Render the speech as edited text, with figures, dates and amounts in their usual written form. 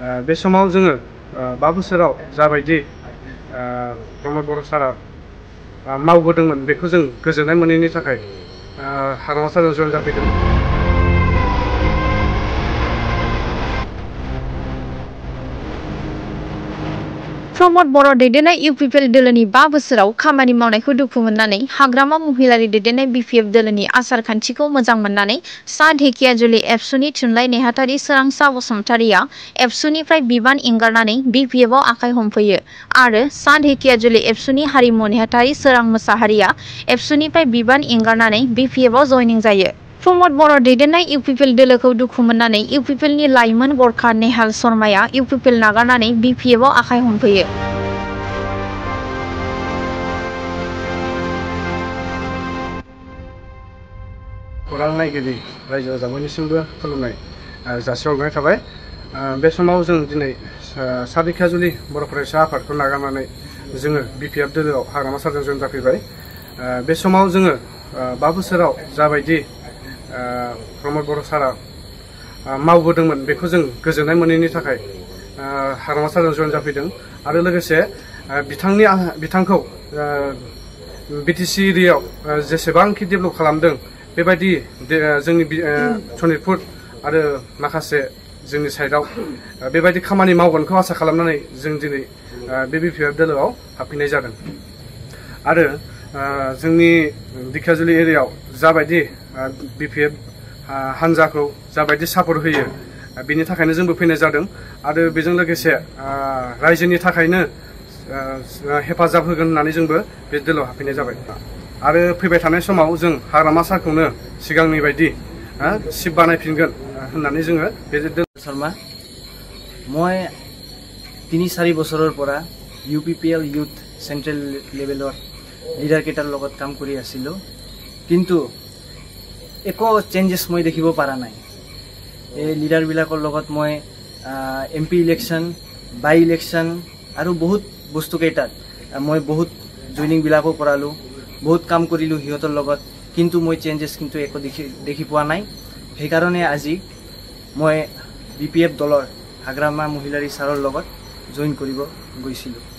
बे समाव जोङो 5 बोसोराव जाबायदि प्रमद बर' सारा मावबोदोंमोन बेखौ जों गोजोननाय मोनैनि थाखाय हाग्रामा सारजों जयेन जाफैदों। प्रमद बर' दैदेननाय इउपिपिएल दोलोनि 5 बोसोराव खामानि मावनायखौ दुखु मोननानै हाग्रामा महिलारि दैदेननाय बिपिएफ दोलोनि आसार खान्थिखौ मोजां मोननानै सा ढेकियाजुलि एबसुनि थुनलाइ नेहाथारि सोरांसा बसुमतारिया एबसुनिफ्राय बिबान एंगारनानै बिपिएफआव आखाइ हमफैयो आरो सा ढेकियाजुलि एबसुनि हारिमु नेहाथारि सोरां मोसाहारिया एबसुनिफ्राय बिबान एंगारनानै बिपिएफआव जयनिं जायो। प्रमद बर' दैदेननाय इउपिपिएल दोलोखौ दुखु मोननानै इउपिपिएलनि लाइमोन गरखा नेहाल शर्माया इउपिपिएल नागारनानै बिपिएफआव आखाइ हमफैयो। खौरां नायगिरि रायजो राजा बयनिसिमबो खुलुमनाय जासिहरनाय थाबाय। बे समाव जों दिनै सा ढेकियाजुलि बर' फरायसा आफादखौ नागारनानै जोङो बिपिएफ दोलोआव हाग्रामा सारजों जयेन जाफैबाय। बे समाव जोङो 5 बोसोराव जाबायदि प्रमद बर' सारा मावबोदोंमोन बेखौ जों गोजोननाय मोनैनि थाखाय हाग्रामा सारजों जयेन जाफैदों आरो लोगोसे बिथांखौ बिटिसि एरियायाव जेसेबांखि डेभेलप खालामदों बेबायदि जोंनि सनितपुर आरो माखासे जोंनि साइडआव बेबायदि खामानि मावगोनखौ आसा खालामनानै जों दिनै बे बिपिएफ दोलोआव हाबफैनाय जादों आरो जोंनि ढेकियाजुलि एरियायाव जाबायदि बिपिएफ हान्जाखौ जाबायदि सापर्ट होयो बेनि थाखायनो जोंबो फैनाय जादों आरो बेजों लोगोसे रायजोनि थाखायनो हेफाजाब होगोन होननानै जोंबो बे दोलोआव हाबफैनाय जाबाय आरो फैबाय थानाय समाव जों हाग्रामा सारखौनो सिगांनि बायदि चिफ बानायफिनगोन होननानै जोङो बे शर्मा মই 3-4 বছৰৰ পৰা ইউপিপিএল ইউথ সেন্ট্ৰেল লেভেলৰ লিডাৰ কেইটাৰ লগত কাম কৰি আছিলোঁ কিন্তু একো চেঞ্জেছ মই দেখিব পৰা নাই। এই লিডাৰবিলাকৰ লগত মই এমপি ইলেকশ্যন বাই ইলেকশ্যন আৰু বহুত বস্তু কেইটাত মই বহুত জইনিংবিলাকো কৰালোঁ বহুত কাম কৰিলোঁ সিহঁতৰ লগত কিন্তু মই চেঞ্জেছ কিন্তু একো দেখি পোৱা নাই। সেইকাৰণে আজি মই বিপিএফ দলৰ হাগ্ৰামা মহিলাৰী ছাৰৰ লগত জইন কৰিব গৈছিলোঁ।